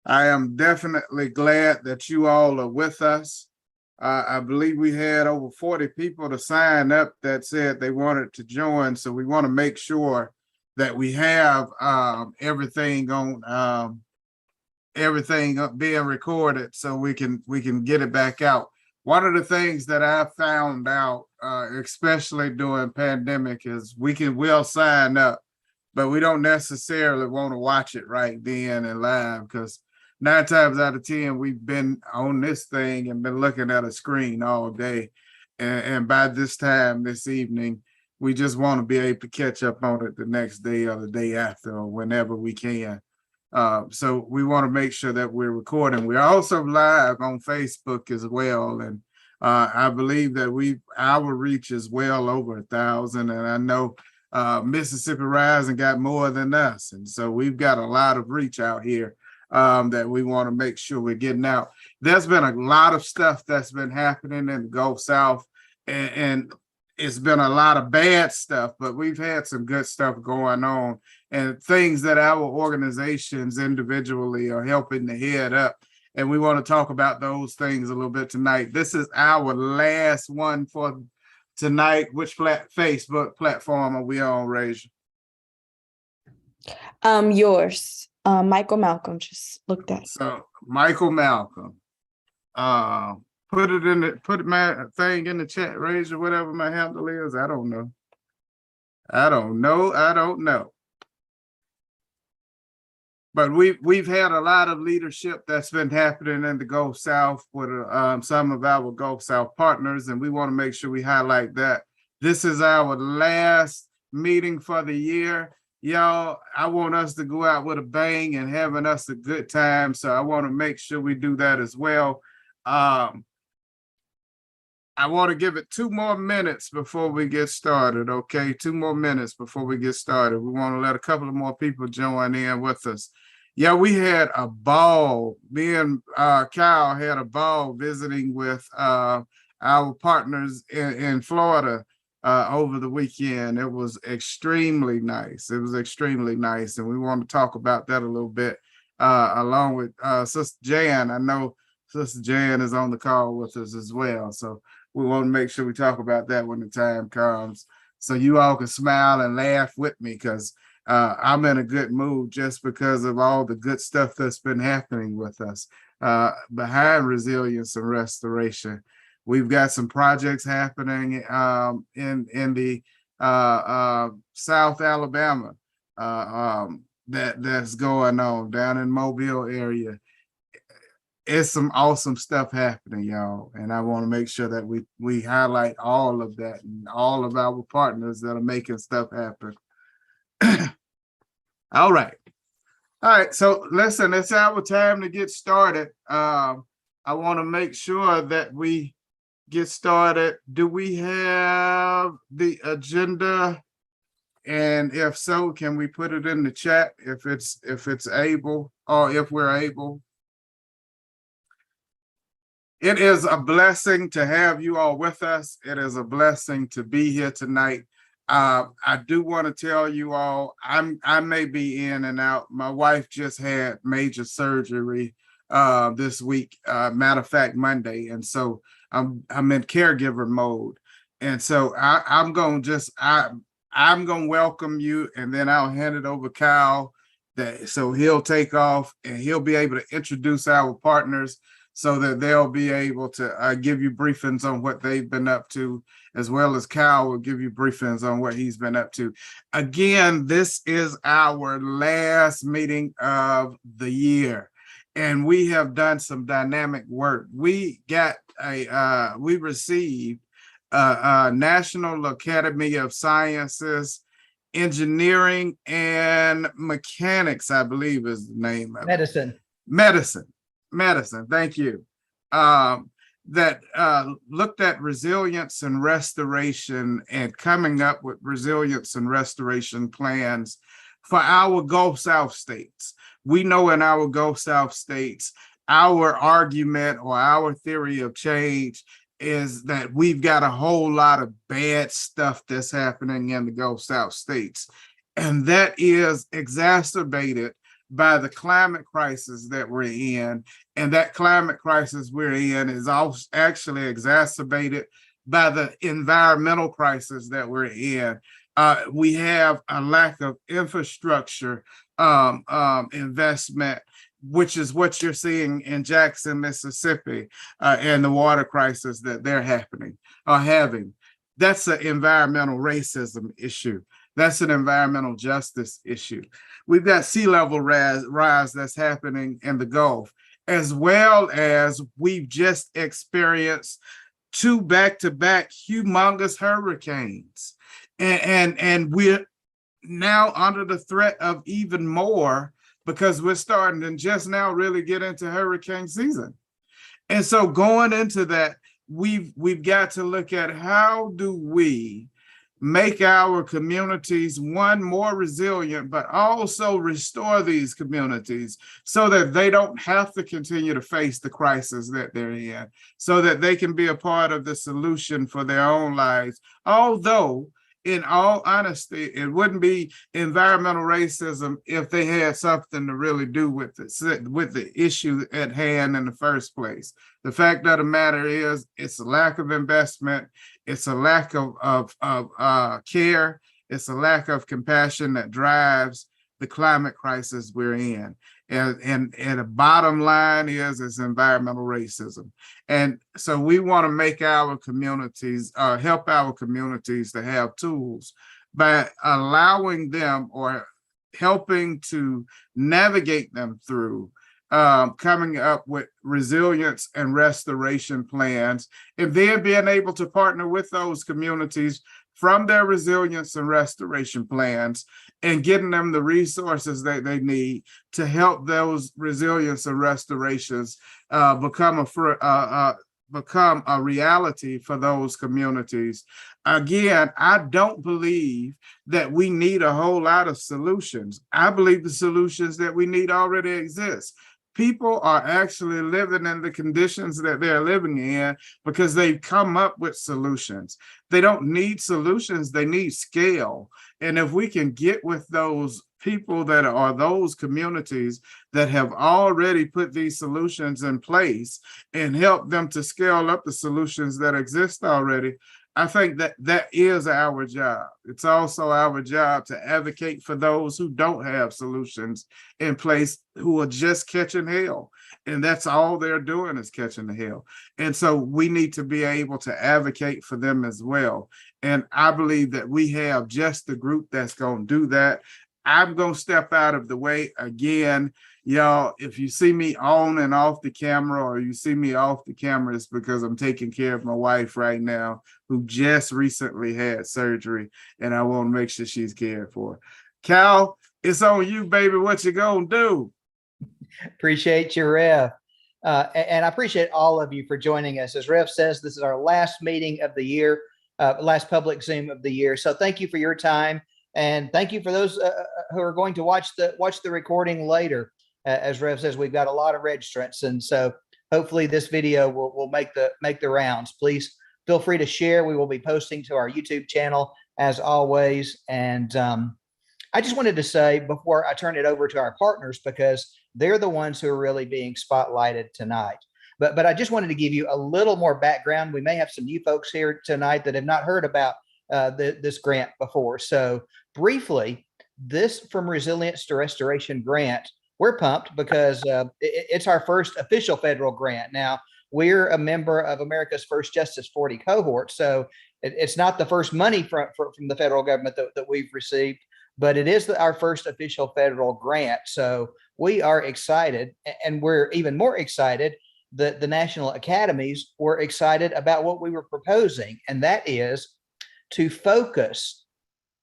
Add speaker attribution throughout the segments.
Speaker 1: I am definitely glad that you all are with us. I believe we had over 40 people to sign up that said they wanted to join. So we want to make sure that we have everything on everything being recorded so we can get it back out. One of the things that I found out, especially during pandemic, is we'll sign up, but we don't necessarily want to watch it right then and live, because 9 times out of 10 we've been on this thing and been looking at a screen all day, and by this time this evening we just want to be able to catch up on it the next day or the day after or whenever we can. So we want to make sure that we're recording. We're also live on Facebook as well, and I believe that our reach is well over 1,000, and I know Mississippi Rising got more than us, and so we've got a lot of reach out here that we want to make sure we're getting out. There's been a lot of stuff that's been happening in the Gulf South, and it's been a lot of bad stuff, but we've had some good stuff going on and things that our organizations individually are helping to head up. And we want to talk about those things a little bit tonight. This is our last one for tonight. Which Facebook platform are we on, Raja?
Speaker 2: Yours. Michael Malcolm just looked at.
Speaker 1: So Michael Malcolm. Put my thing in the chat, Raja, whatever my handle is. I don't know. But we've had a lot of leadership that's been happening in the Gulf South with some of our Gulf South partners, and we want to make sure we highlight that. This is our last meeting for the year. Y'all, I want us to go out with a bang and having us a good time, so I want to make sure we do that as well. I want to give it 2 more minutes before we get started, okay? 2 more minutes before we get started. We want to let a couple of more people join in with us. Yeah, we had a ball. Me and Kyle had a ball visiting with our partners in Florida over the weekend. It was extremely nice. And we want to talk about that a little bit along with Sister Jan. I know Sister Jan is on the call with us as well. So we want to make sure we talk about that when the time comes, so you all can smile and laugh with me, because I'm in a good mood just because of all the good stuff that's been happening with us behind resilience and restoration. We've got some projects happening in the South Alabama that's going on down in Mobile area. It's some awesome stuff happening, y'all, and I want to make sure that we highlight all of that and all of our partners that are making stuff happen. All right. So listen, it's our time to get started. I want to make sure that we get started. Do we have the agenda? And if so, can we put it in the chat if it's able, or if we're able? It is a blessing to have you all with us. It is a blessing to be here tonight. I do want to tell you all, I may be in and out. My wife just had major surgery this week, matter of fact, Monday. And so I'm in caregiver mode. And so I'm going to welcome you, and then I'll hand it over to Kyle, so he'll take off and he'll be able to introduce our partners, so that they'll be able to give you briefings on what they've been up to, as well as Kyle will give you briefings on what he's been up to. Again, this is our last meeting of the year, and we have done some dynamic work. We received a National Academy of Sciences, Engineering and Mechanics, I believe is the name of it. Medicine, thank you. That looked at resilience and restoration and coming up with resilience and restoration plans for our Gulf South states. We know in our Gulf South states, our argument or our theory of change is that we've got a whole lot of bad stuff that's happening in the Gulf South states. And that is exacerbated by the climate crisis that we're in. And that climate crisis we're in is also actually exacerbated by the environmental crisis that we're in. We have a lack of infrastructure investment, which is what you're seeing in Jackson, Mississippi, and the water crisis that they're having. That's an environmental racism issue. That's an environmental justice issue. We've got sea level rise that's happening in the Gulf, as well as we've just experienced 2 back-to-back humongous hurricanes. And we're now under the threat of even more because we're starting to just now really get into hurricane season. And so going into that, we've got to look at how do we make our communities, one, more resilient, but also restore these communities so that they don't have to continue to face the crisis that they're in, so that they can be a part of the solution for their own lives. Although, in all honesty, it wouldn't be environmental racism if they had something to really do with the issue at hand in the first place. The fact of the matter is, it's a lack of investment, it's a lack of care, it's a lack of compassion that drives the climate crisis we're in. And the bottom line is environmental racism. And so we want to make our communities, help our communities to have tools by allowing them or helping to navigate them through coming up with resilience and restoration plans, and then being able to partner with those communities from their resilience and restoration plans and getting them the resources that they need to help those resilience and restorations become a reality for those communities. Again, I don't believe that we need a whole lot of solutions. I believe the solutions that we need already exist. People are actually living in the conditions that they're living in because they've come up with solutions. They don't need solutions, they need scale. And if we can get with those people that are those communities that have already put these solutions in place and help them to scale up the solutions that exist already, I think that is our job. It's also our job to advocate for those who don't have solutions in place, who are just catching hell. And that's all they're doing is catching the hell. And so we need to be able to advocate for them as well. And I believe that we have just the group that's going to do that. I'm going to step out of the way again. Y'all, if you see me on and off the camera, or you see me off the camera, it's because I'm taking care of my wife right now, who just recently had surgery, and I want to make sure she's cared for. Cal, it's on you, baby. What you gonna do?
Speaker 3: Appreciate you, Rev. And I appreciate all of you for joining us. As Rev says, this is our last meeting of the year, last public Zoom of the year. So thank you for your time. And thank you for those who are going to watch the recording later. As Rev says, we've got a lot of registrants, and so hopefully this video will make the rounds. Please feel free to share. We will be posting to our YouTube channel as always. And I just wanted to say before I turn it over to our partners, because they're the ones who are really being spotlighted tonight. But I just wanted to give you a little more background. We may have some new folks here tonight that have not heard about this grant before. So briefly, this From Resilience to Restoration grant, we're pumped because it's our first official federal grant. Now, we're a member of America's First Justice 40 cohort, so it's not the first money from the federal government that we've received, but it is our first official federal grant. So we are excited, and we're even more excited that the national academies were excited about what we were proposing, and that is to focus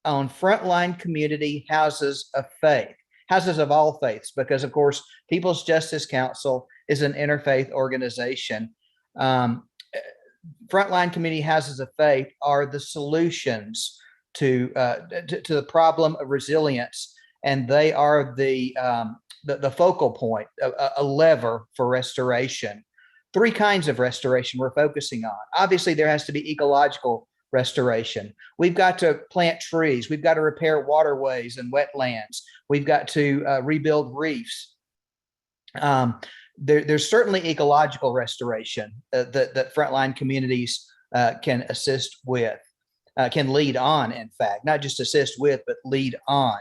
Speaker 3: on frontline community houses of faith. Houses of all faiths, because of course, People's Justice Council is an interfaith organization. Frontline community houses of faith are the solutions to the problem of resilience, and they are the focal point, a lever for restoration. 3 kinds of restoration we're focusing on. Obviously, there has to be ecological restoration. We've got to plant trees. We've got to repair waterways and wetlands. We've got to rebuild reefs. There's certainly ecological restoration that frontline communities can assist with, can lead on, in fact, not just assist with, but lead on.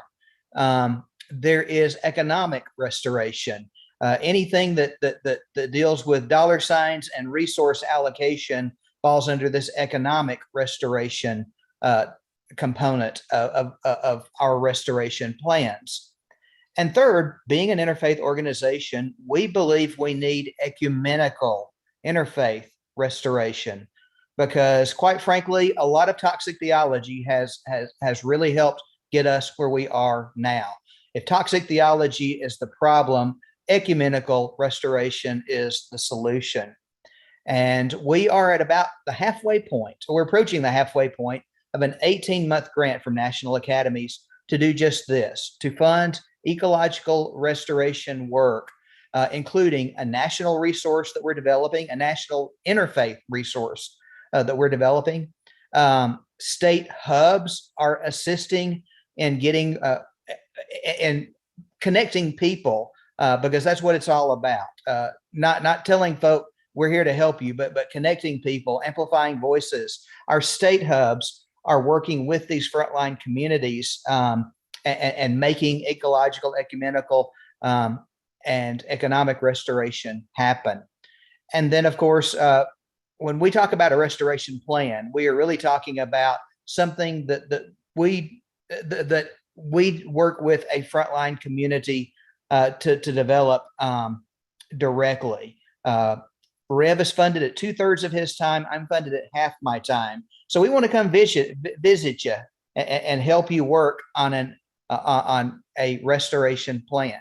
Speaker 3: There is economic restoration. Anything that deals with dollar signs and resource allocation falls under this economic restoration component of our restoration plans. And third, being an interfaith organization, we believe we need ecumenical interfaith restoration, because quite frankly, a lot of toxic theology has really helped get us where we are now. If toxic theology is the problem, ecumenical restoration is the solution. And we are at about the halfway point, or we're approaching the halfway point of an 18-month grant from national academies to do just this, to fund ecological restoration work, including a national resource that we're developing, a national interfaith resource that we're developing. State hubs are assisting in getting and connecting people, because that's what it's all about. Not telling folk we're here to help you, but connecting people, amplifying voices. Our state hubs are working with these frontline communities and making ecological, ecumenical, and economic restoration happen. And then, of course, when we talk about a restoration plan, we are really talking about something that we work with a frontline community to develop directly. Rev is funded at 2/3 of his time. I'm funded at half my time. So we want to come visit you and help you work on a restoration plan.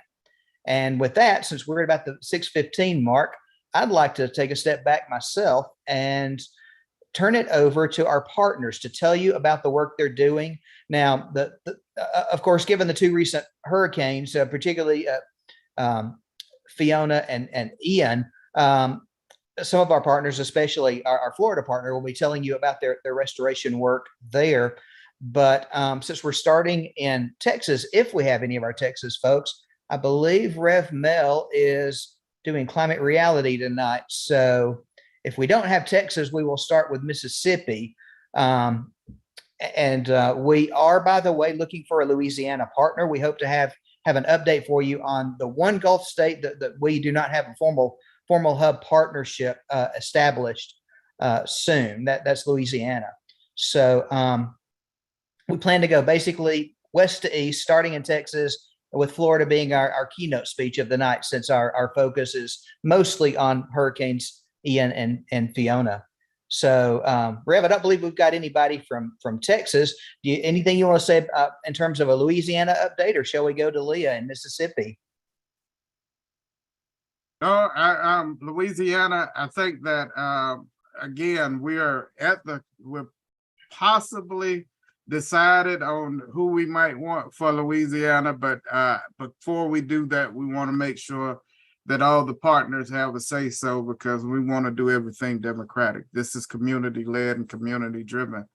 Speaker 3: And with that, since we're at about the 6:15 mark, I'd like to take a step back myself and turn it over to our partners to tell you about the work they're doing. Now, of course, given the two recent hurricanes, particularly Fiona and Ian, some of our partners, especially our Florida partner, will be telling you about their restoration work there. But since we're starting in Texas, if we have any of our Texas folks, I believe Rev Mel is doing climate reality tonight. So if we don't have Texas, we will start with Mississippi. And we are, by the way, looking for a Louisiana partner. We hope to have an update for you on the one Gulf state that we do not have a formal hub partnership established soon. That's Louisiana. So we plan to go basically west to east, starting in Texas, with Florida being our keynote speech of the night, since our focus is mostly on hurricanes Ian and Fiona. So Rev, I don't believe we've got anybody from Texas. Anything you want to say in terms of a Louisiana update, or shall we go to Leah in Mississippi?
Speaker 1: No, Louisiana, I think that, again, we're possibly decided on who we might want for Louisiana, but before we do that, we want to make sure that all the partners have a say so, because we want to do everything democratic. This is community led and community driven.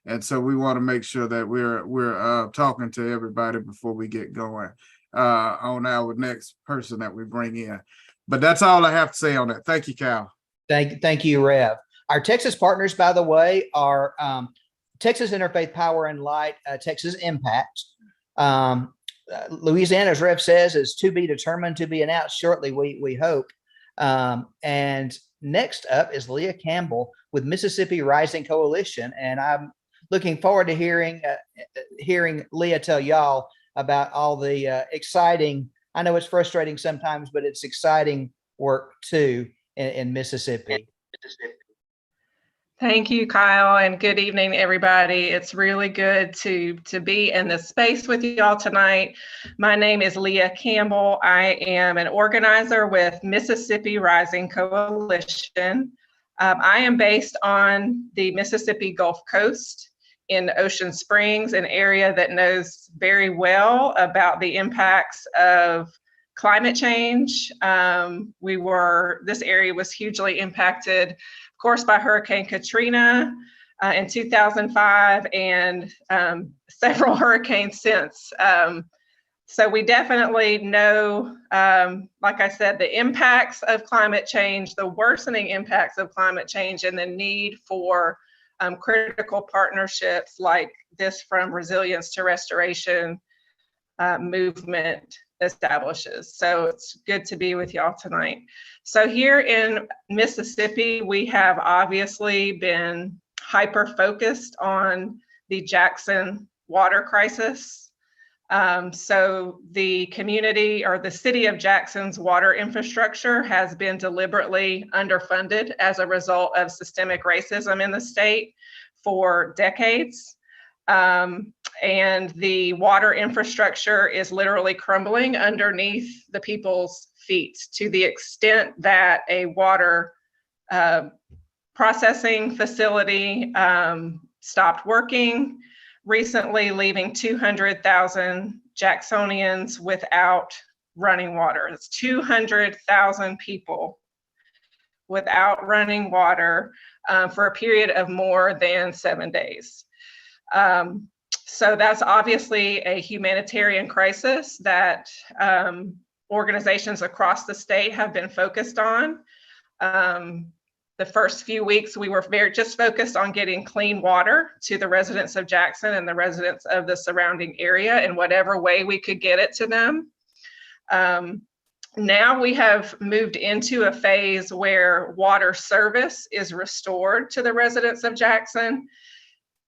Speaker 1: And so we want to make sure that we're talking to everybody before we get going on our next person that we bring in. But that's all I have to say on that. Thank you, Cal.
Speaker 3: Thank you, Rev. Our Texas partners, by the way, are Texas Interfaith Power and Light, Texas Impact. Louisiana, as Rev says, is to be determined, to be announced shortly, we hope. And next up is Leah Campbell with Mississippi Rising Coalition. And I'm looking forward to hearing Leah tell y'all about all the exciting, I know it's frustrating sometimes, but it's exciting work too in Mississippi.
Speaker 4: Thank you, Kyle, and good evening, everybody. It's really good to be in this space with you all tonight. My name is Leah Campbell. I am an organizer with Mississippi Rising Coalition. I am based on the Mississippi Gulf Coast in Ocean Springs, an area that knows very well about the impacts of climate change. This area was hugely impacted, of course, by Hurricane Katrina, in 2005 and several hurricanes since. So we definitely know, like I said, the impacts of climate change, the worsening impacts of climate change, and the need for critical partnerships like this from Resilience to Restoration movement establishes. So it's good to be with y'all tonight. So here in Mississippi, we have obviously been hyper-focused on the Jackson water crisis. So the community or the city of Jackson's water infrastructure has been deliberately underfunded as a result of systemic racism in the state for decades. And the water infrastructure is literally crumbling underneath the people's feet to the extent that a water processing facility stopped working recently, leaving 200,000 Jacksonians without running water. It's 200,000 people without running water for a period of more than 7 days. So that's obviously a humanitarian crisis that organizations across the state have been focused on. The first few weeks, we were just focused on getting clean water to the residents of Jackson and the residents of the surrounding area in whatever way we could get it to them. Now we have moved into a phase where water service is restored to the residents of Jackson.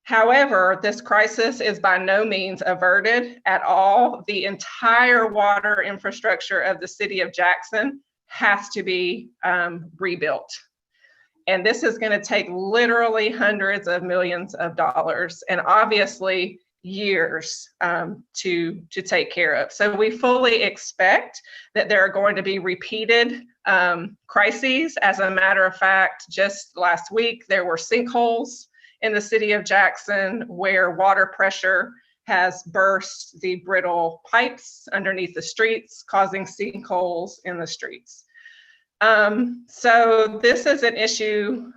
Speaker 4: However, this crisis is by no means averted at all. The entire water infrastructure of the city of Jackson has to be rebuilt. And this is going to take literally hundreds of millions of dollars and obviously years to take care of. So we fully expect that there are going to be repeated crises. As a matter of fact, just last week, there were sinkholes in the city of Jackson where water pressure has burst the brittle pipes underneath the streets, causing sinkholes in the streets. So this is an issue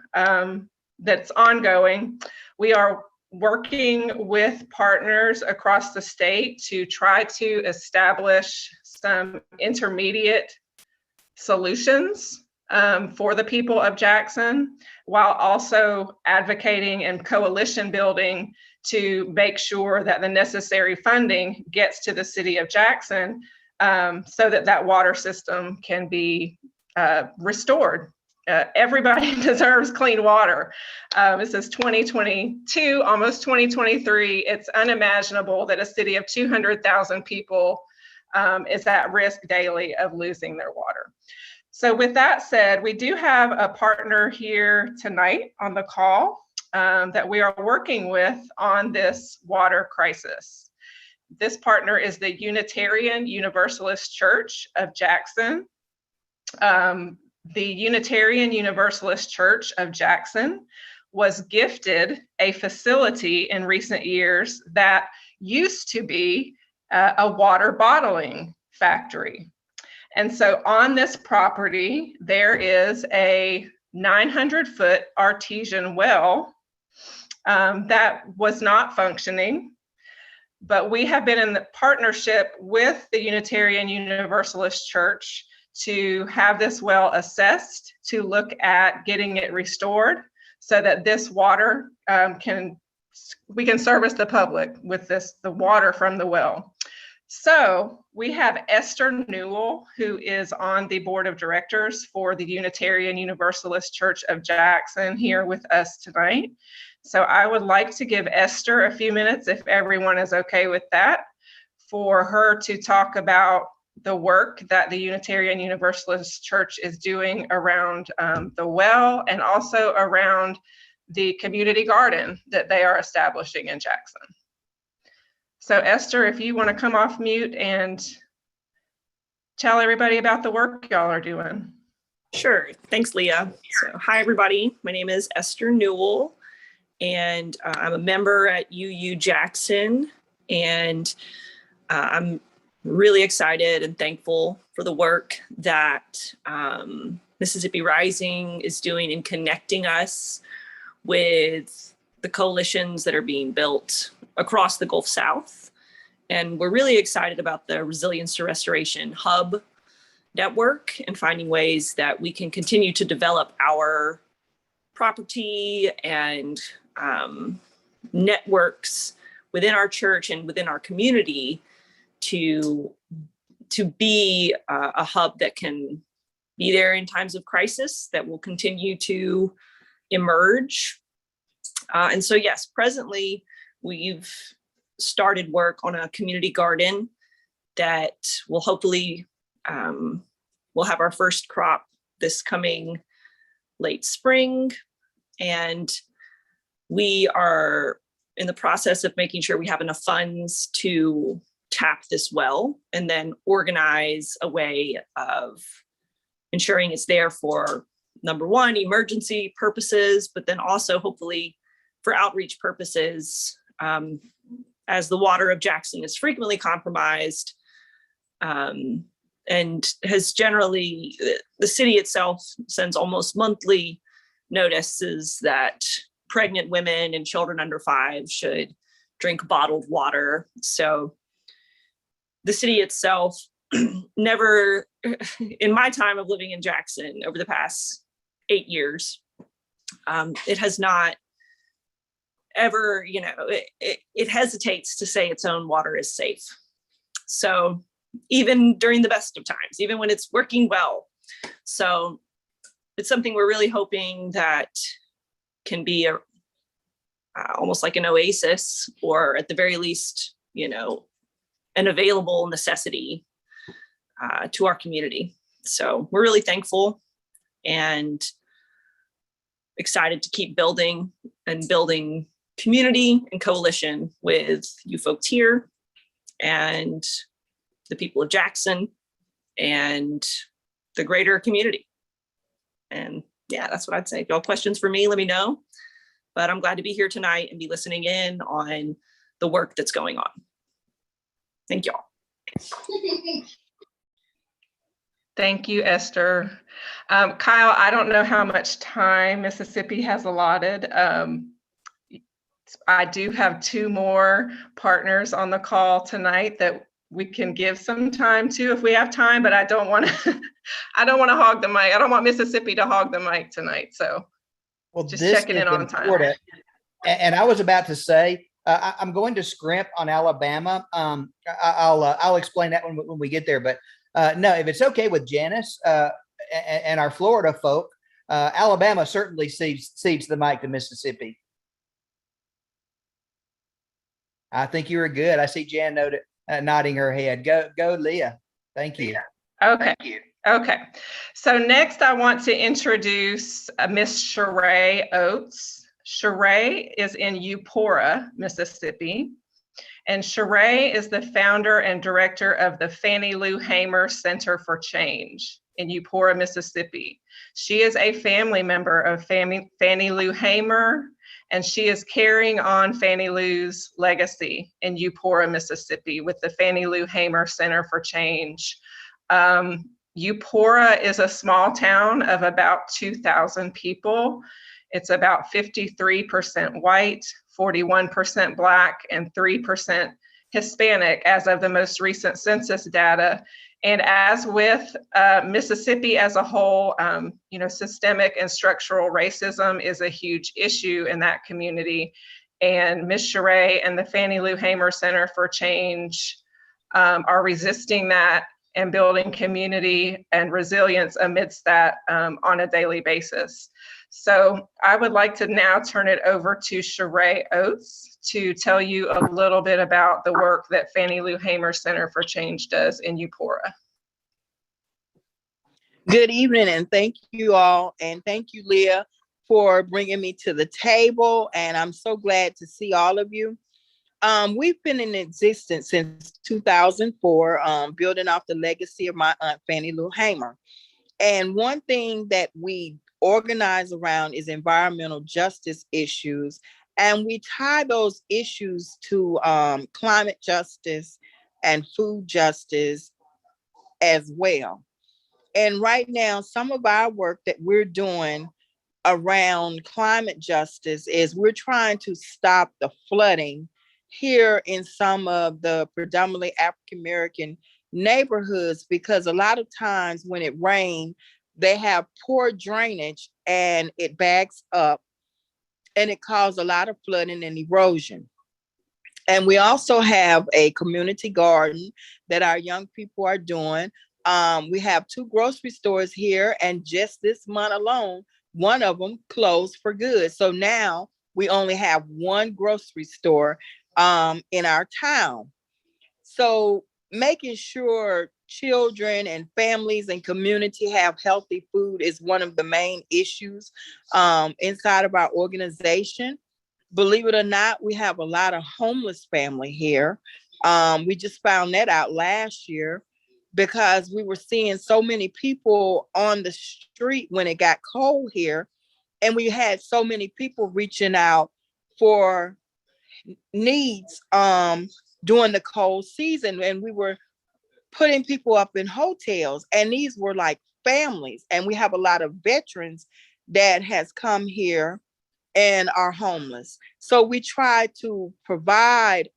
Speaker 4: that's ongoing. We are working with partners across the state to try to establish some intermediate solutions for the people of Jackson, while also advocating and coalition building to make sure that the necessary funding gets to the city of Jackson so that that water system can be restored. Everybody deserves clean water. This is 2022, almost 2023. It's unimaginable that a city of 200,000 people is at risk daily of losing their water. So with that said, we do have a partner here tonight on the call that we are working with on this water crisis. This partner is the Unitarian Universalist Church of Jackson. The Unitarian Universalist Church of Jackson was gifted a facility in recent years that used to be a water bottling factory. And so on this property, there is a 900-foot artesian well that was not functioning, but we have been in the partnership with the Unitarian Universalist Church to have this well assessed, to look at getting it restored so that this water we can service the public with the water from the well. So we have Esther Newell, who is on the board of directors for the Unitarian Universalist Church of Jackson, here with us tonight. So I would like to give Esther a few minutes, if everyone is okay with that, for her to talk about the work that the Unitarian Universalist Church is doing around the well and also around the community garden that they are establishing in Jackson. So Esther, if you want to come off mute and tell everybody about the work y'all are doing.
Speaker 5: Sure. Thanks, Leah. So, hi, everybody. My name is Esther Newell, and I'm a member at UU Jackson, and I'm really excited and thankful for the work that Mississippi Rising is doing in connecting us with the coalitions that are being built across the Gulf South. And we're really excited about the Resilience to Restoration Hub network and finding ways that we can continue to develop our property and networks within our church and within our community to be a hub that can be there in times of crisis, that will continue to emerge. And so, yes, presently we've started work on a community garden that will hopefully, we'll have our first crop this coming late spring. And we are in the process of making sure we have enough funds to tap this well and then organize a way of ensuring it's there for, number one, emergency purposes, but then also hopefully for outreach purposes, as the water of Jackson is frequently compromised, and has generally, the city itself sends almost monthly notices that pregnant women and children under 5 should drink bottled water. So the city itself never, in my time of living in Jackson over the past 8 years, it has not ever, it hesitates to say its own water is safe. So even during the best of times, even when it's working well. So it's something we're really hoping that can be almost like an oasis, or at the very least, an available necessity to our community. So we're really thankful and excited to keep building community and coalition with you folks here and the people of Jackson and the greater community. And yeah, that's what I'd say. If y'all have questions for me, let me know. But I'm glad to be here tonight and be listening in on the work that's going on. Thank y'all.
Speaker 4: Thank you, Esther. Kyle, I don't know how much time Mississippi has allotted. I do have 2 more partners on the call tonight that we can give some time to if we have time, but I don't want to hog the mic. I don't want Mississippi to hog the mic tonight. So just checking in on time.
Speaker 3: And I was about to say, I'm going to scrimp on Alabama. I'll explain that when we get there. But no, if it's okay with Janice and our Florida folk, Alabama certainly cedes the mic to Mississippi. I think you were good. I see Jan nodding her head. Go, Leah. Thank you.
Speaker 4: Okay. Okay. So next I want to introduce Miss Sheree Oates. Sheree is in Eupora, Mississippi. And Sheree is the founder and director of the Fannie Lou Hamer Center for Change in Eupora, Mississippi. She is a family member of Fannie Lou Hamer, and she is carrying on Fannie Lou's legacy in Eupora, Mississippi with the Fannie Lou Hamer Center for Change. Eupora is a small town of about 2,000 people. It's about 53% white, 41% Black, and 3% Hispanic as of the most recent census data. And as with Mississippi as a whole, systemic and structural racism is a huge issue in that community. And Ms. Sheree and the Fannie Lou Hamer Center for Change are resisting that and building community and resilience amidst that on a daily basis. So I would like to now turn it over to Sheree Oates to tell you a little bit about the work that Fannie Lou Hamer Center for Change does in Eupora.
Speaker 6: Good evening, and thank you all. And thank you, Leah, for bringing me to the table. And I'm so glad to see all of you. We've been in existence since 2004, building off the legacy of my aunt, Fannie Lou Hamer. And one thing that we organize around is environmental justice issues. And we tie those issues to climate justice and food justice as well. And right now, some of our work that we're doing around climate justice is we're trying to stop the flooding here in some of the predominantly African American neighborhoods, because a lot of times when it rains, they have poor drainage and it backs up and it causes a lot of flooding and erosion. And we also have a community garden that our young people are doing. We have 2 grocery stores here, and just this month alone, one of them closed for good. So now we only have 1 grocery store in our town. So making sure children and families and community have healthy food is one of the main issues inside of our organization. Believe it or not, we have a lot of homeless family here. We just found that out last year because we were seeing so many people on the street when it got cold here. And we had so many people reaching out for needs during the cold season. And we were putting people up in hotels, and these were like families. And we have a lot of veterans that has come here and are homeless. So we try to provide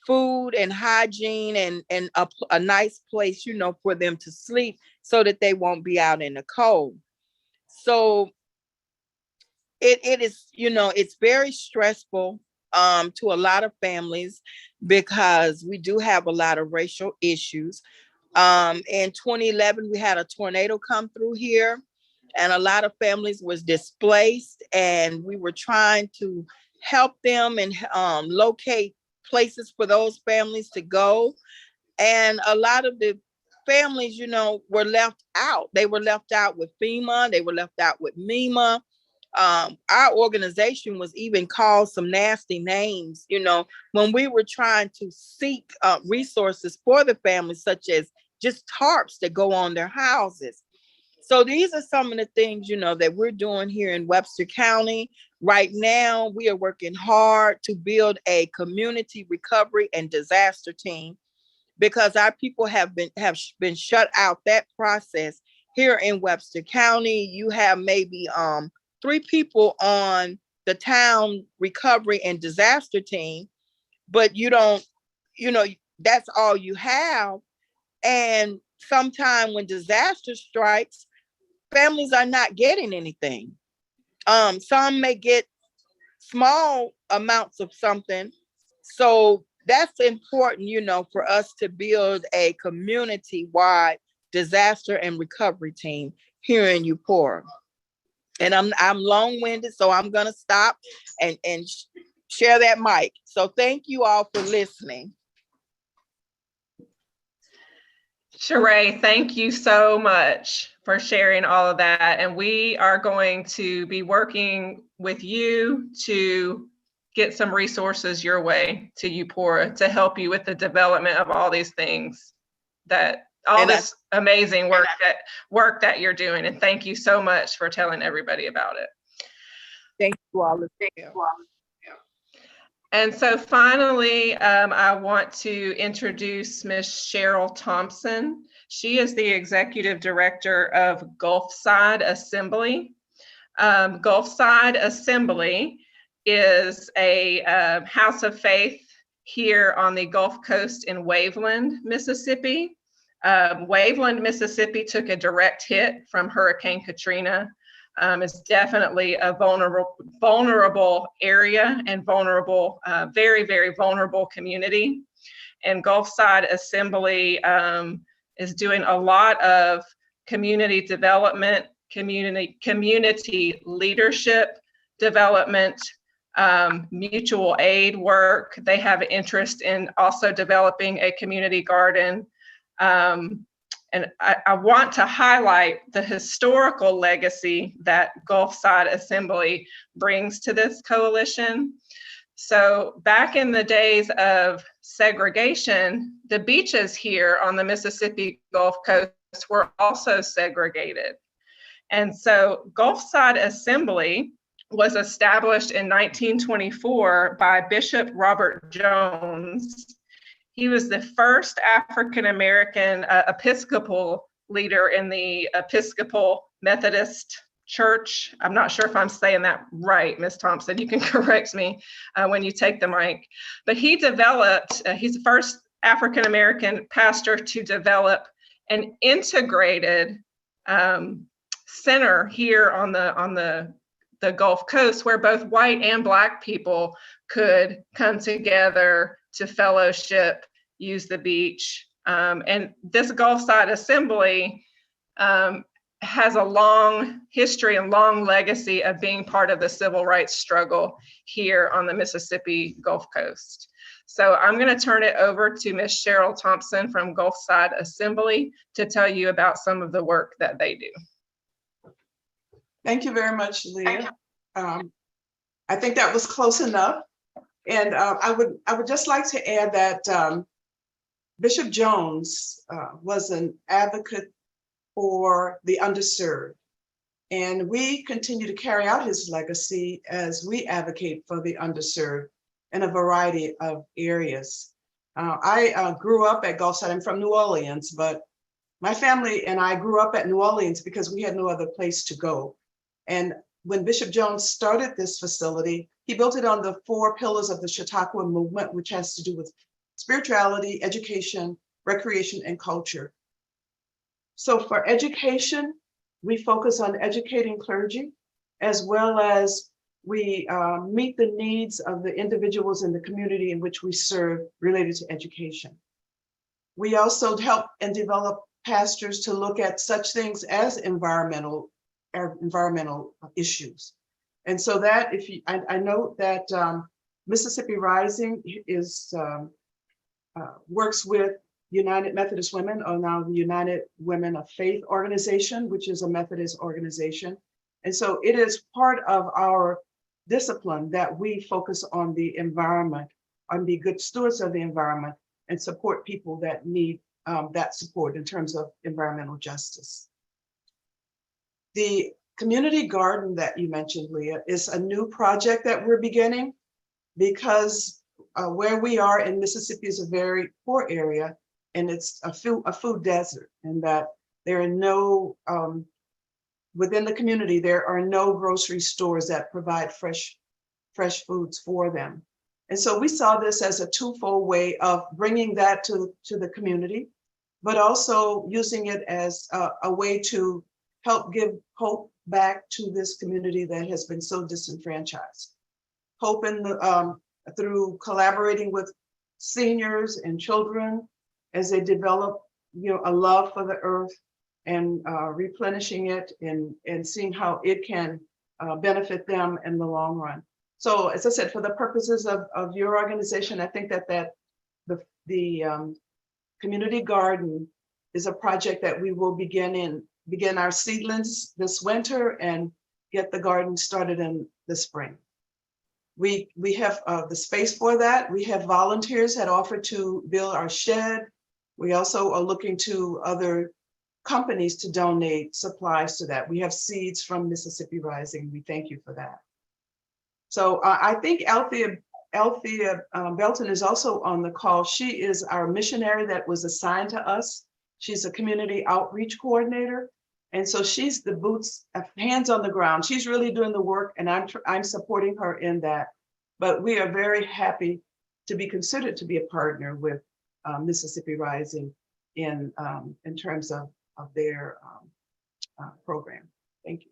Speaker 6: food and hygiene and a nice place, you know, for them to sleep so that they won't be out in the cold. So it is, you know, it's very stressful to a lot of families because we do have a lot of racial issues. In 2011, we had a tornado come through here, and a lot of families was displaced, and we were trying to help them and locate places for those families to go. And a lot of the families, you know, were left out. They were left out with FEMA. They were left out with MEMA. Our organization was even called some nasty names, you know, when we were trying to seek resources for the families, such as just tarps that go on their houses. So these are some of the things, you know, that we're doing here in Webster County. Right now, we are working hard to build a community recovery and disaster team because our people have been shut out that process here in Webster County. You have maybe 3 people on the town recovery and disaster team, but you don't, you know, that's all you have. And sometime when disaster strikes, families are not getting anything. Some may get small amounts of something. So that's important, you know, for us to build a community-wide disaster and recovery team here in Eupora. And I'm long-winded, so I'm gonna stop and share that mic. So thank you all for listening.
Speaker 4: Sheree, thank you so much for sharing all of that. And we are going to be working with you to get some resources your way to Eupora to help you with the development of all these things, that all this amazing work that you're doing. And thank you so much for telling everybody about it.
Speaker 6: Thank you all.
Speaker 4: And so finally, I want to introduce Ms. Cheryl Thompson. She is the Executive Director of Gulfside Assembly. Gulfside Assembly is a house of faith here on the Gulf Coast in Waveland, Mississippi. Waveland, Mississippi took a direct hit from Hurricane Katrina. It's definitely a vulnerable area and vulnerable, very, very vulnerable community. And Gulfside Assembly is doing a lot of community development, community leadership development, mutual aid work. They have interest in also developing a community garden. And I want to highlight the historical legacy that Gulfside Assembly brings to this coalition. So back in the days of segregation, the beaches here on the Mississippi Gulf Coast were also segregated. And so Gulfside Assembly was established in 1924 by Bishop Robert Jones. He was the first African-American Episcopal leader in the Episcopal Methodist Church. I'm not sure if I'm saying that right, Ms. Thompson. You can correct me when you take the mic. But he developed, he's the first African-American pastor to develop an integrated center here on the Gulf Coast where both white and Black people could come together to fellowship, use the beach. And this Gulfside Assembly has a long history and long legacy of being part of the civil rights struggle here on the Mississippi Gulf Coast. So I'm going to turn it over to Ms. Cheryl Thompson from Gulfside Assembly to tell you about some of the work that they do.
Speaker 7: Thank you very much, Leah. I think that was close enough. And I would just like to add that Bishop Jones was an advocate for the underserved. And we continue to carry out his legacy as we advocate for the underserved in a variety of areas. I grew up at Gulfside. I'm from New Orleans, but my family and I grew up at New Orleans because we had no other place to go. And when Bishop Jones started this facility, he built it on the 4 pillars of the Chautauqua movement, which has to do with spirituality, education, recreation, and culture. So for education, we focus on educating clergy, as well as we meet the needs of the individuals in the community in which we serve related to education. We also help and develop pastors to look at such things as environmental issues. And so that I know that Mississippi Rising is works with United Methodist Women, or now the United Women of Faith organization, which is a Methodist organization. And so it is part of our discipline that we focus on the environment, on be good stewards of the environment, and support people that need that support in terms of environmental justice. The community garden that you mentioned, Leah, is a new project that we're beginning because where we are in Mississippi is a very poor area, and it's a food desert, and that there are no, within the community, there are no grocery stores that provide fresh foods for them. And so we saw this as a twofold way of bringing that to the community, but also using it as a way to help give hope back to this community that has been so disenfranchised. Hope through collaborating with seniors and children as they develop, a love for the earth and replenishing it and seeing how it can benefit them in the long run. So as I said, for the purposes of your organization, I think that the community garden is a project that we will begin our seedlings this winter and get the garden started in the spring. We have the space for that. We have volunteers that offer to build our shed. We also are looking to other companies to donate supplies to that. We have seeds from Mississippi Rising. We thank you for that. So I think Althea Belton is also on the call. She is our missionary that was assigned to us. She's a community outreach coordinator. And so she's the hands on the ground. She's really doing the work, and I'm supporting her in that. But we are very happy to be considered to be a partner with Mississippi Rising in terms of their program. Thank you.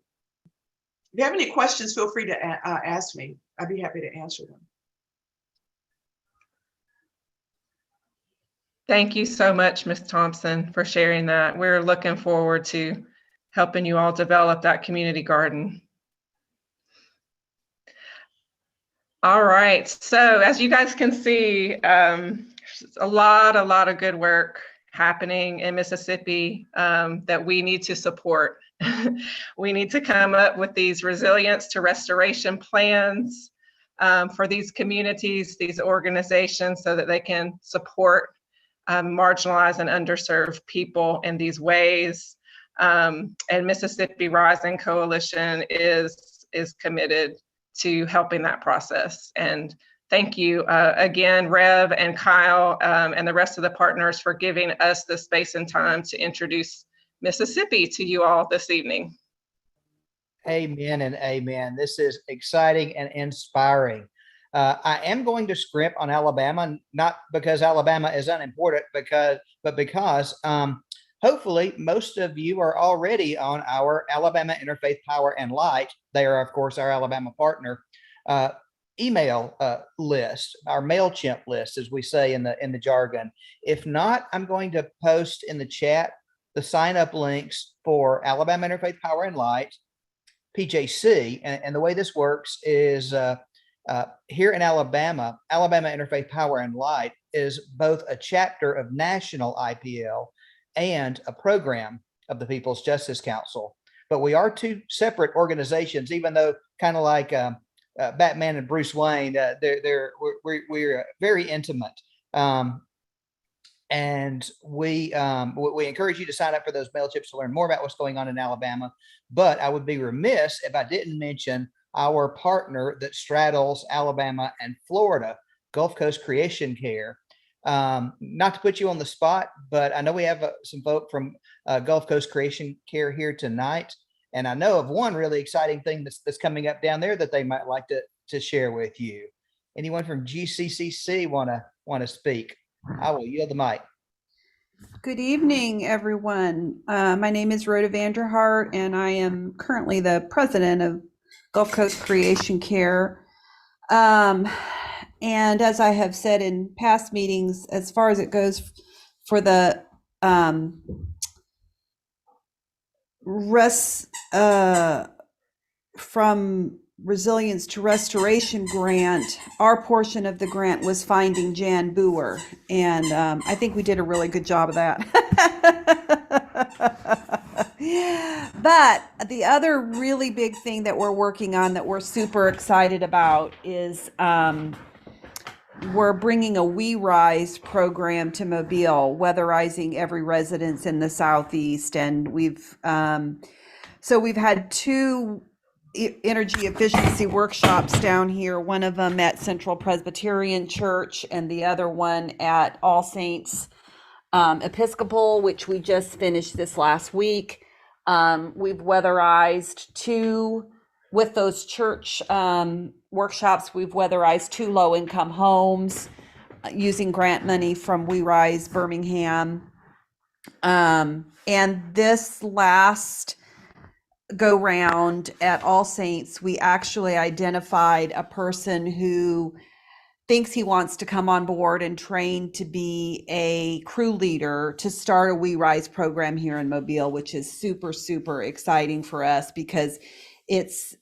Speaker 7: If you have any questions, feel free to ask me. I'd be happy to answer them.
Speaker 4: Thank you so much, Ms. Thompson, for sharing that. We're looking forward to helping you all develop that community garden. All right, so as you guys can see, a lot of good work happening in Mississippi that we need to support. We need to come up with these resilience to restoration plans for these communities, these organizations, so that they can support marginalized and underserved people in these ways. And Mississippi Rising Coalition is committed to helping that process. And thank you again, Rev and Kyle and the rest of the partners for giving us the space and time to introduce Mississippi to you all this evening.
Speaker 3: Amen and amen. This is exciting and inspiring. I am going to scrimp on Alabama, not because Alabama is unimportant, but because hopefully most of you are already on our Alabama Interfaith Power and Light. They are, of course, our Alabama partner email list, our MailChimp list, as we say in the jargon. If not, I'm going to post in the chat the sign up links for Alabama Interfaith Power and Light, PJC. And the way this works is here in Alabama, Alabama Interfaith Power and Light is both a chapter of national IPL and a program of the People's Justice Council. But we are two separate organizations, even though kind of like Batman and Bruce Wayne, we're very intimate. And we encourage you to sign up for those MailChimps to learn more about what's going on in Alabama. But I would be remiss if I didn't mention our partner that straddles Alabama and Florida, Gulf Coast Creation Care. Not to put you on the spot, but I know we have some folk from Gulf Coast Creation Care here tonight. And I know of one really exciting thing that's coming up down there that they might like to share with you. Anyone from GCCC want to speak? I will yield the mic.
Speaker 8: Good evening, everyone. My name is Rhoda Vanderhart, and I am currently the president of Gulf Coast Creation Care. And as I have said in past meetings, as far as it goes for the from Resilience to Restoration grant, our portion of the grant was finding Jan Booher, and I think we did a really good job of that. But the other really big thing that we're working on that we're super excited about is we're bringing a We Rise program to Mobile, weatherizing every residence in the Southeast, and we've had two energy efficiency workshops down here, one of them at Central Presbyterian Church and the other one at All Saints Episcopal, which we just finished this last week. We've weatherized with those church workshops, we've weatherized 2 low-income homes using grant money from We Rise Birmingham. And this last go round at All Saints, we actually identified a person who thinks he wants to come on board and train to be a crew leader to start a We Rise program here in Mobile, which is super, super exciting for us because it's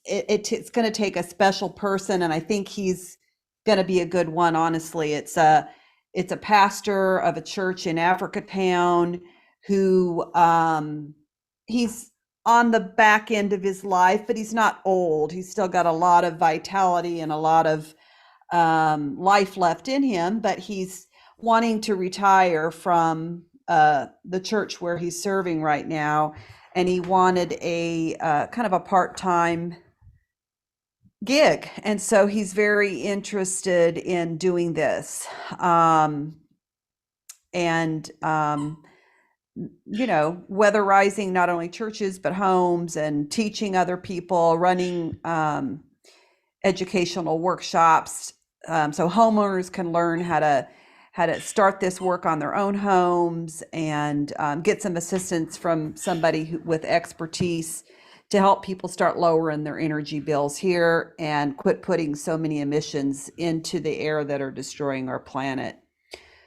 Speaker 8: going to take a special person, and I think he's going to be a good one. Honestly, it's a pastor of a church in Africatown who he's on the back end of his life, but he's not old. He's still got a lot of vitality and a lot of life left in him, but he's wanting to retire from the church where he's serving right now. And he wanted a kind of a part-time gig. And so he's very interested in doing this. Weatherizing not only churches, but homes, and teaching other people, running educational workshops. So homeowners can learn how to start this work on their own homes and get some assistance from somebody with expertise to help people start lowering their energy bills here and quit putting so many emissions into the air that are destroying our planet.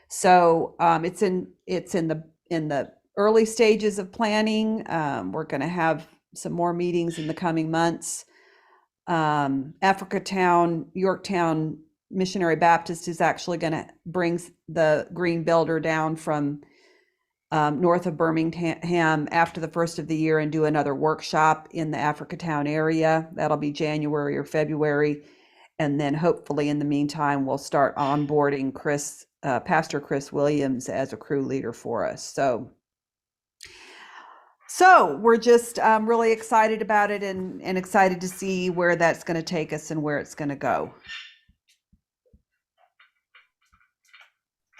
Speaker 8: So it's in the early stages of planning. We're going to have some more meetings in the coming months. Africatown, Yorktown Missionary Baptist is actually going to bring the green builder down from north of Birmingham after the first of the year and do another workshop in the Africatown area. That'll be January or February. And then hopefully in the meantime, we'll start onboarding Pastor Chris Williams as a crew leader for us. So we're just really excited about it and excited to see where that's going to take us and where it's going to go.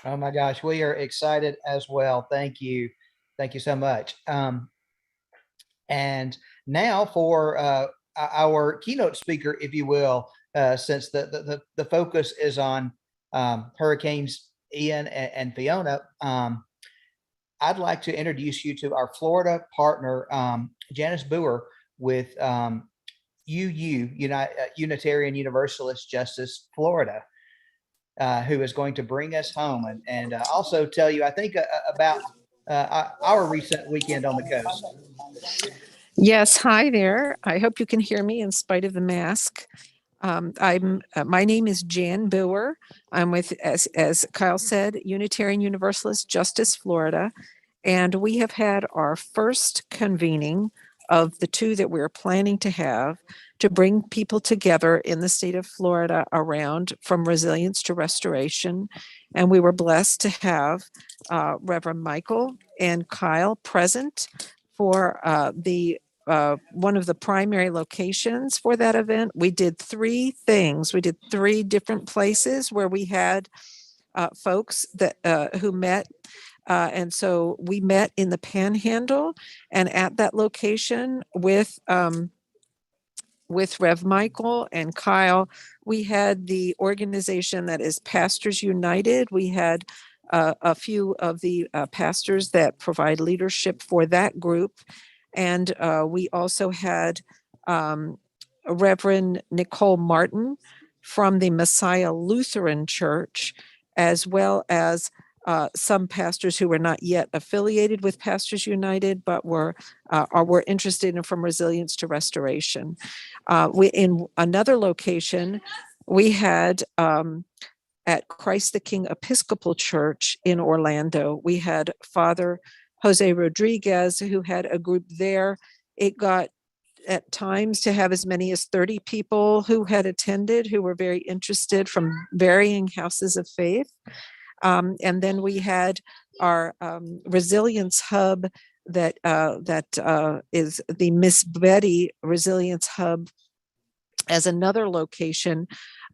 Speaker 3: Oh my gosh, we are excited as well. Thank you. Thank you so much. And now for our keynote speaker, if you will, since the focus is on hurricanes Ian and Fiona. I'd like to introduce you to our Florida partner, Janice Booher with Unitarian Universalist Justice Florida, who is going to bring us home and also tell you, I think, about our recent weekend on the coast.
Speaker 9: Yes, hi there. I hope you can hear me in spite of the mask. My name is Jan Booher. I'm with, as Kyle said, Unitarian Universalist Justice Florida, and we have had our first convening of the two that we're planning to have to bring people together in the state of Florida around from resilience to restoration. And we were blessed to have Reverend Michael and Kyle present for one of the primary locations for that event. We did three things. We did three different places where we had folks that who met. And so we met in the Panhandle, and at that location with Rev Michael and Kyle, we had the organization that is Pastors United. We had a few of the pastors that provide leadership for that group. And we also had Reverend Nicole Martin from the Messiah Lutheran Church, as well as some pastors who were not yet affiliated with Pastors United, but were interested in from resilience to restoration. In another location, we had at Christ the King Episcopal Church in Orlando, we had Father Jose Rodriguez, who had a group there. It got at times to have as many as 30 people who had attended, who were very interested from varying houses of faith. And then we had our resilience hub that is the Miss Betty Resilience Hub as another location.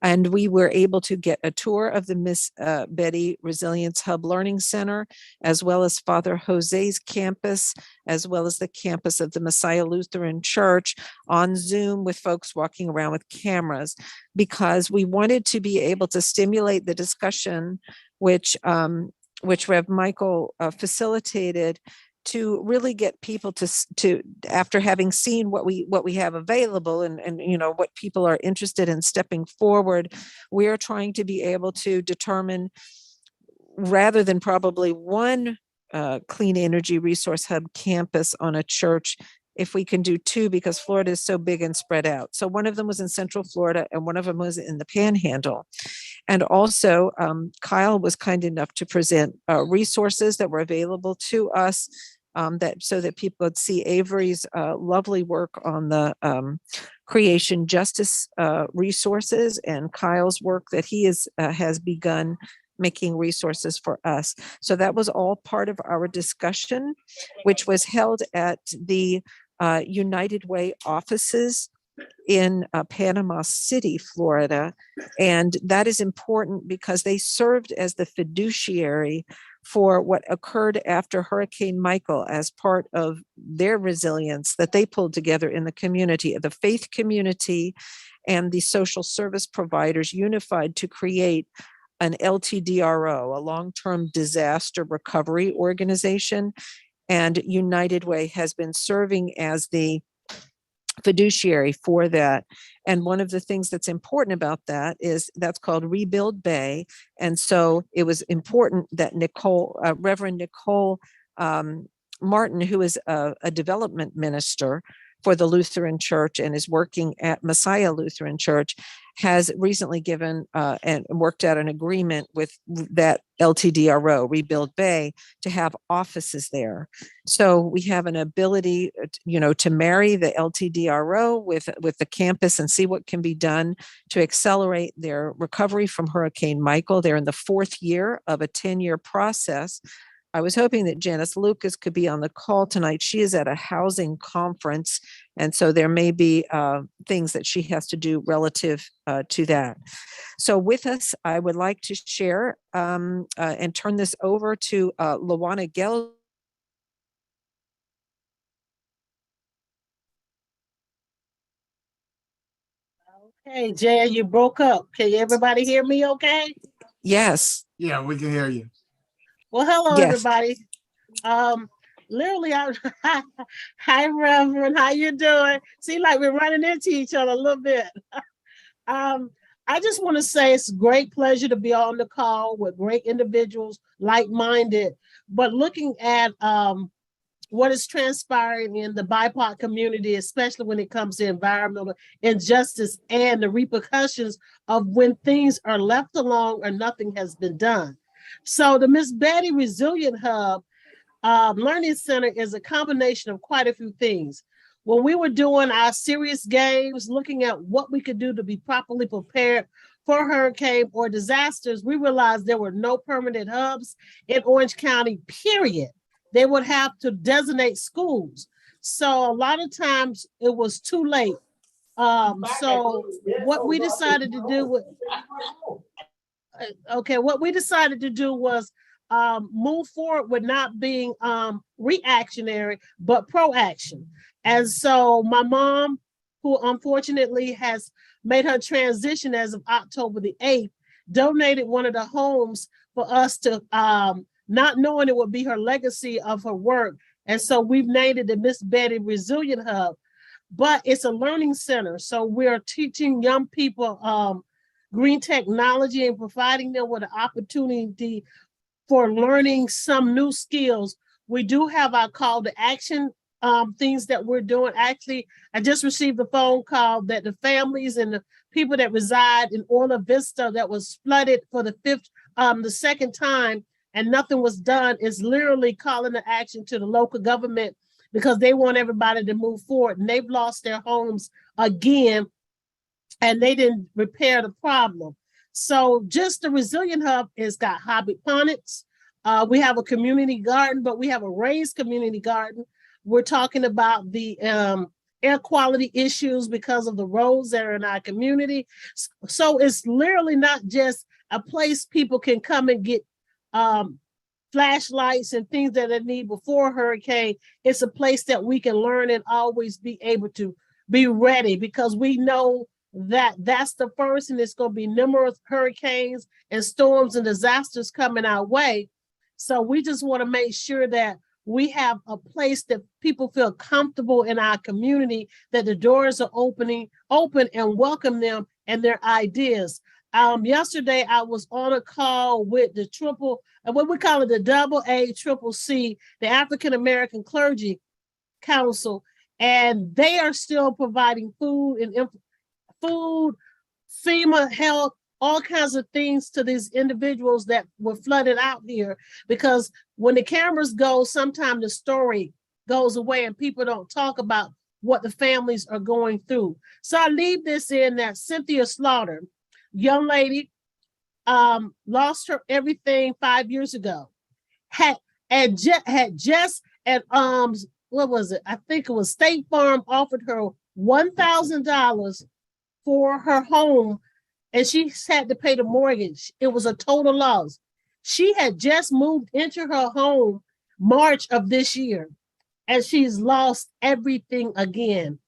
Speaker 9: And we were able to get a tour of the Miss Betty Resilience Hub Learning Center, as well as Father Jose's campus, as well as the campus of the Messiah Lutheran Church on Zoom with folks walking around with cameras, because we wanted to be able to stimulate the discussion, which Rev Michael facilitated, to really get people to after having seen what we have available and what people are interested in stepping forward. We are trying to be able to determine, rather than probably one clean energy resource hub campus on a church, if we can do two, because Florida is so big and spread out. So one of them was in Central Florida and one of them was in the Panhandle. And also, Kyle was kind enough to present resources that were available to us, so that people could see Avery's lovely work on the creation justice resources, and Kyle's work that he has begun making resources for us. So that was all part of our discussion, which was held at the United Way offices in Panama City, Florida. And that is important because they served as the fiduciary for what occurred after Hurricane Michael, as part of their resilience that they pulled together in the community, the faith community and the social service providers unified to create an LTDRO, a long-term disaster recovery organization. And United Way has been serving as the fiduciary for that. And one of the things that's important about that is that's called Rebuild Bay. And so it was important that Reverend Nicole Martin, who is a development minister for the Lutheran Church and is working at Messiah Lutheran Church, has recently given and worked out an agreement with that LTDRO, Rebuild Bay, to have offices there. So we have an ability, to marry the LTDRO with the campus and see what can be done to accelerate their recovery from Hurricane Michael. They're in the fourth year of a 10-year process. I was hoping that Janice Lucas could be on the call tonight. She is at a housing conference, and so there may be things that she has to do relative to that. So with us, I would like to share and turn this over to Lawana Gell.
Speaker 10: Hey, Jan, you broke up. Can everybody hear me okay?
Speaker 9: Yes,
Speaker 1: Yeah, we can hear you.
Speaker 10: Well, hello,
Speaker 9: yes.
Speaker 10: everybody. Literally, hi, Reverend. How you doing? Seem like we're running into each other a little bit. Um, I just want to say it's a great pleasure to be on the call with great individuals, like-minded, but looking at what is transpiring in the BIPOC community, especially when it comes to environmental injustice and the repercussions of when things are left alone or nothing has been done. So the Miss Betty Resilient Hub Learning Center is a combination of quite a few things. When we were doing our serious games, looking at what we could do to be properly prepared for hurricane or disasters, we realized there were no permanent hubs in Orange County, period. They would have to designate schools. So a lot of times it was too late. So what we decided to do was, what we decided to do was move forward with not being reactionary, but proaction. And so my mom, who unfortunately has made her transition as of October the 8th, donated one of the homes for us to, not knowing it would be her legacy of her work. And so we've named it the Miss Betty Resilient Hub, but it's a learning center. So we're teaching young people green technology and providing them with an opportunity for learning some new skills. We do have our call to action things that we're doing. Actually, I just received a phone call that the families and the people that reside in Orla Vista that was flooded for the second time and nothing was done is literally calling to action to the local government because they want everybody to move forward, and they've lost their homes again and they didn't repair the problem. So just the Resilient Hub has got hydroponics. We have a community garden, but we have a raised community garden. We're talking about the air quality issues because of the roads that are in our community. So it's literally not just a place people can come and get flashlights and things that they need before a hurricane. It's a place that we can learn and always be able to be ready because we know that that's the first, and it's going to be numerous hurricanes and storms and disasters coming our way. So we just want to make sure that we have a place that people feel comfortable in our community, that the doors are open and welcome them and their ideas. Yesterday, I was on a call with the what we call it, the AACCC, the African American Clergy Council, and they are still providing food, FEMA help, all kinds of things to these individuals that were flooded out here. Because when the cameras go, sometimes the story goes away and people don't talk about what the families are going through. So I leave this in that Cynthia Slaughter, young lady, lost her everything 5 years ago. What was it? I think it was State Farm offered her $1,000 for her home, and she had to pay the mortgage. It was a total loss. She had just moved into her home March of this year, and she's lost everything again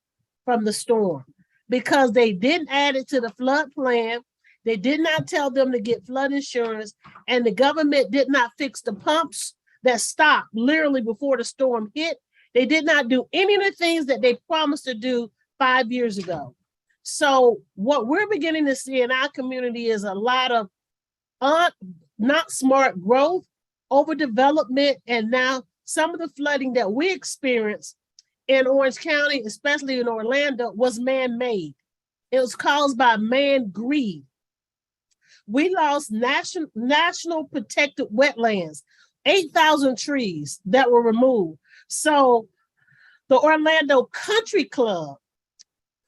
Speaker 10: from the storm because they didn't add it to the flood plan. They did not tell them to get flood insurance, and the government did not fix the pumps that stopped literally before the storm hit. They did not do any of the things that they promised to do 5 years ago. So what we're beginning to see in our community is a lot of not smart growth, overdevelopment, and now some of the flooding that we experienced in Orange County, especially in Orlando, was man-made. It was caused by man greed. We lost national protected wetlands, 8,000 trees that were removed. So the Orlando Country Club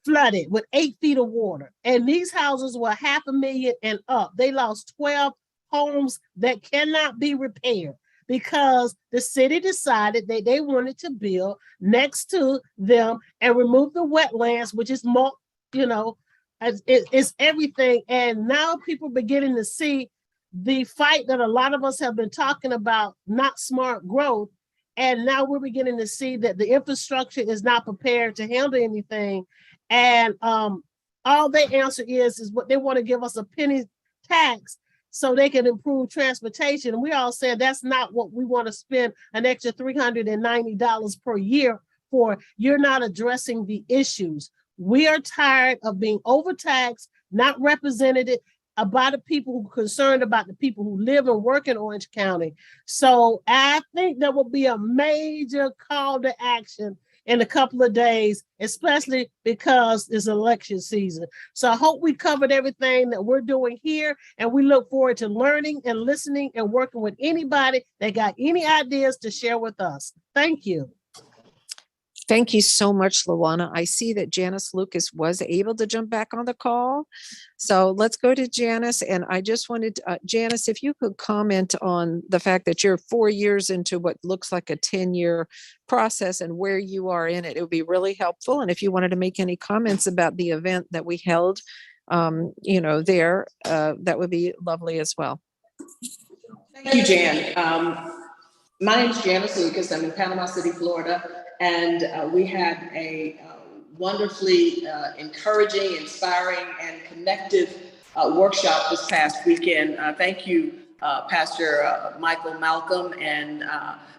Speaker 10: flooded with 8 feet of water, and these houses were $500,000 and up. They lost 12 homes that cannot be repaired because the city decided that they wanted to build next to them and remove the wetlands, which is more, it's everything. And now people are beginning to see the fight that a lot of us have been talking about, not smart growth. And now we're beginning to see that the infrastructure is not prepared to handle anything. And all they answer is what they want to give us a penny tax so they can improve transportation. And we all said that's not what we want to spend an extra $390 per year for. You're not addressing the issues. We are tired of being overtaxed, not represented by the people who are concerned about the people who live and work in Orange County. So I think there will be a major call to action in a couple of days, especially because it's election season. So I hope we covered everything that we're doing here, and we look forward to learning and listening and working with anybody that got any ideas to share with us. Thank you.
Speaker 9: Thank you so much, Luana. I see that Janice Lucas was able to jump back on the call. So let's go to Janice. And I just wanted, Janice, if you could comment on the fact that you're 4 years into what looks like a 10-year process and where you are in it, it would be really helpful. And if you wanted to make any comments about the event that we held, there, that would be lovely as well.
Speaker 11: Thank you, Jan. My name is Janice Lucas. I'm in Panama City, Florida, and we had a wonderfully encouraging, inspiring, and connective workshop this past weekend. Thank you, Pastor Michael Malcolm and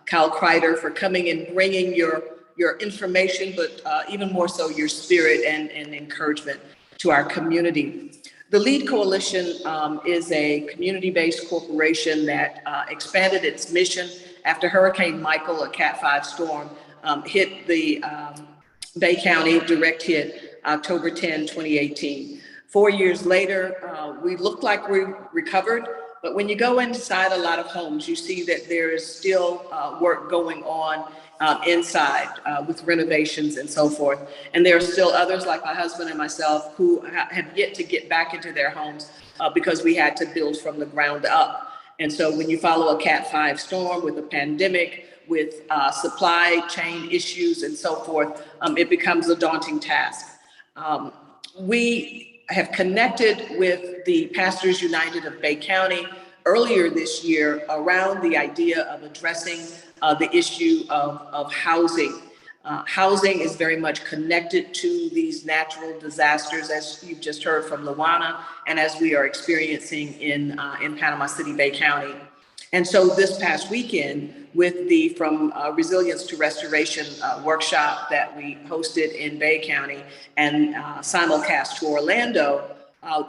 Speaker 11: Kyle Kreider, for coming and bringing your information, but even more so your spirit and encouragement to our community. The LEAD Coalition is a community-based corporation that expanded its mission after Hurricane Michael, a Cat 5 storm, hit the Bay County, direct hit October 10, 2018. 4 years later, we looked like we recovered, but when you go inside a lot of homes, you see that there is still work going on inside with renovations and so forth. And there are still others like my husband and myself who have yet to get back into their homes because we had to build from the ground up. And so when you follow a Cat 5 storm with a pandemic, with supply chain issues and so forth, it becomes a daunting task. We have connected with the Pastors United of Bay County earlier this year around the idea of addressing the issue of housing. Housing is very much connected to these natural disasters, as you've just heard from Luana, and as we are experiencing in Panama City, Bay County. And so this past weekend, with the From Resilience to Restoration workshop that we hosted in Bay County and simulcast to Orlando,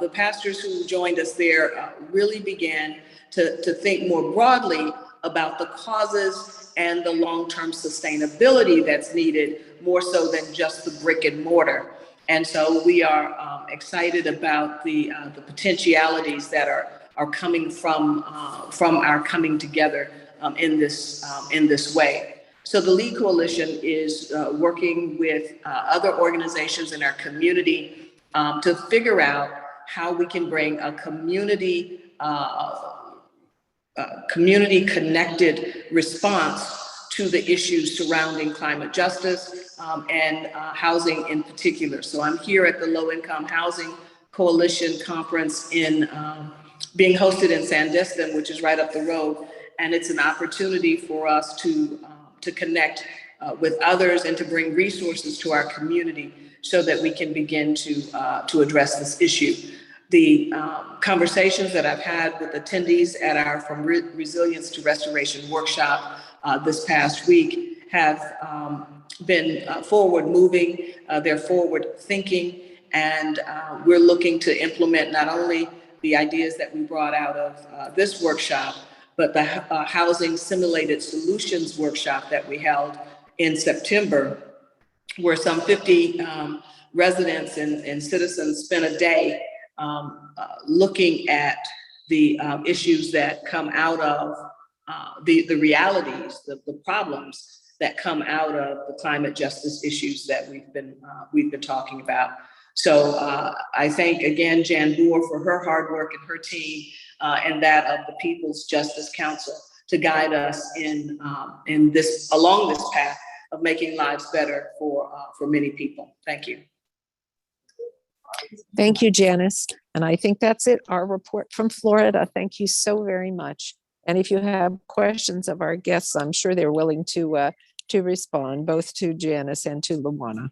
Speaker 11: the pastors who joined us there really began to think more broadly about the causes and the long-term sustainability that's needed, more so than just the brick and mortar. And so we are excited about the potentialities that are coming from our coming together in this way. So the LEAD Coalition is working with other organizations in our community to figure out how we can bring a community connected response to the issues surrounding climate justice and housing in particular. So I'm here at the Low Income Housing Coalition Conference being hosted in Sandestin, which is right up the road. And it's an opportunity for us to connect with others and to bring resources to our community so that we can begin to address this issue. The conversations that I've had with attendees at our From Resilience to Restoration workshop this past week have been forward moving, they're forward thinking, and we're looking to implement not only the ideas that we brought out of this workshop, but the Housing Simulated Solutions workshop that we held in September, where some 50 residents and citizens spent a day looking at the issues that come out of the realities, the problems that come out of the climate justice issues that we've been talking about. So I thank again Jan Booher for her hard work and her team and that of the People's Justice Council to guide us along this path of making lives better for many people. Thank you.
Speaker 9: Thank you, Janice. And I think that's it, our report from Florida. Thank you so very much. And if you have questions of our guests, I'm sure they're willing to respond, both to Janice and to Luana.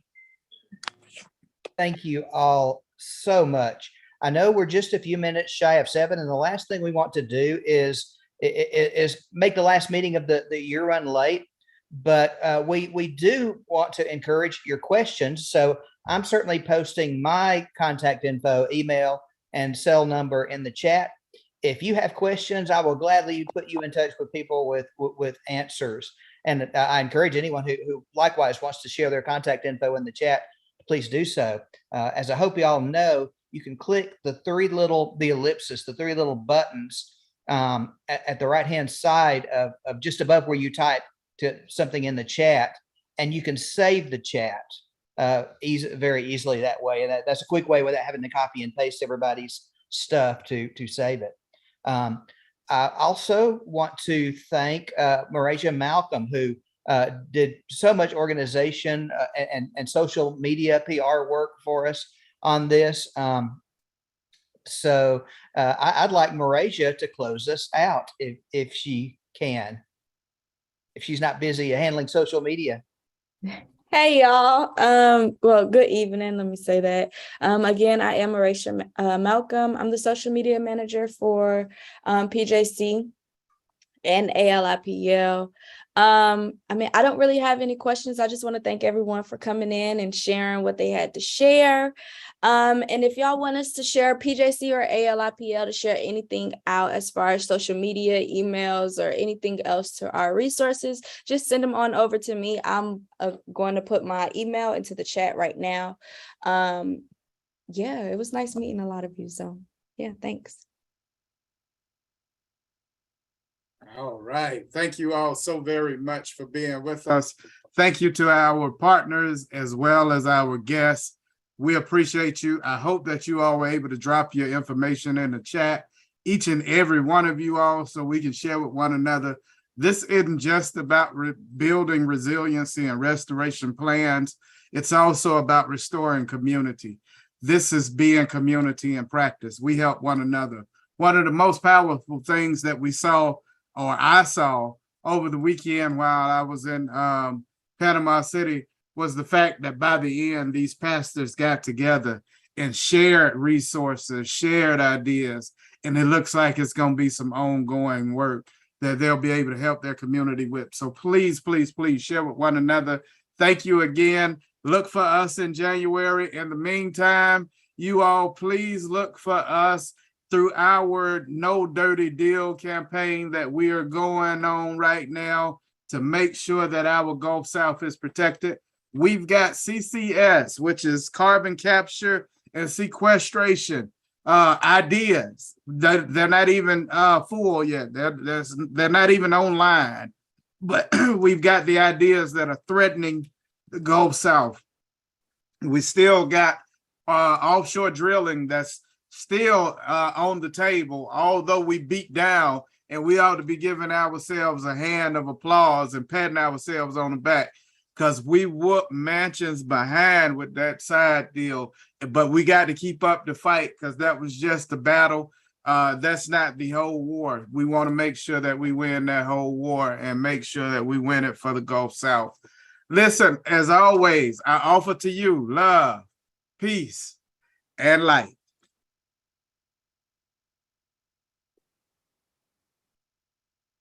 Speaker 3: Thank you all so much. I know we're just a few minutes shy of 7, and the last thing we want to do is make the last meeting of the year run late. But we do want to encourage your questions. So I'm certainly posting my contact info, email, and cell number in the chat. If you have questions, I will gladly put you in touch with people with answers. And I encourage anyone who likewise wants to share their contact info in the chat, please do so. As I hope you all know, you can click the three little buttons at the right-hand side of just above where you type to something in the chat, and you can save the chat very easily that way. And that's a quick way without having to copy and paste everybody's stuff to save it. I also want to thank Marasia Malcolm, who did so much organization and social media PR work for us on this. So I'd like Marasia to close us out if she can, if she's not busy handling social media.
Speaker 2: Hey y'all. Well, good evening. Let me say that. Again, I am Marasia Malcolm. I'm the social media manager for PJC and ALIPL. I mean, I don't really have any questions. I just want to thank everyone for coming in and sharing what they had to share. And if y'all want us to share PJC or ALIPL to share anything out as far as social media, emails, or anything else to our resources, just send them on over to me. I'm going to put my email into the chat right now. Yeah, it was nice meeting a lot of you. So yeah, thanks.
Speaker 1: All right. Thank you all so very much for being with us. Thank you to our partners as well as our guests. We appreciate you. I hope that you all were able to drop your information in the chat, each and every one of you all, so we can share with one another. This isn't just about building resiliency and restoration plans. It's also about restoring community. This is being community in practice. We help one another. One of the most powerful things that we saw, or I saw over the weekend while I was in Panama City, was the fact that by the end, these pastors got together and shared resources, shared ideas, and it looks like it's going to be some ongoing work that they'll be able to help their community with. So please, please, please share with one another. Thank you again. Look for us in January. In the meantime, you all please look for us through our No Dirty Deal campaign that we are going on right now to make sure that our Gulf South is protected. We've got CCS, which is carbon capture and sequestration ideas. They're not even full yet. They're not even online, but we've got the ideas that are threatening the Gulf South. We still got offshore drilling that's still on the table, although we beat down, and we ought to be giving ourselves a hand of applause and patting ourselves on the back, because we whooped mansions behind with that side deal, but we got to keep up the fight because that was just a battle. That's not the whole war. We want to make sure that we win that whole war and make sure that we win it for the Gulf South. Listen, as always, I offer to you love, peace, and light.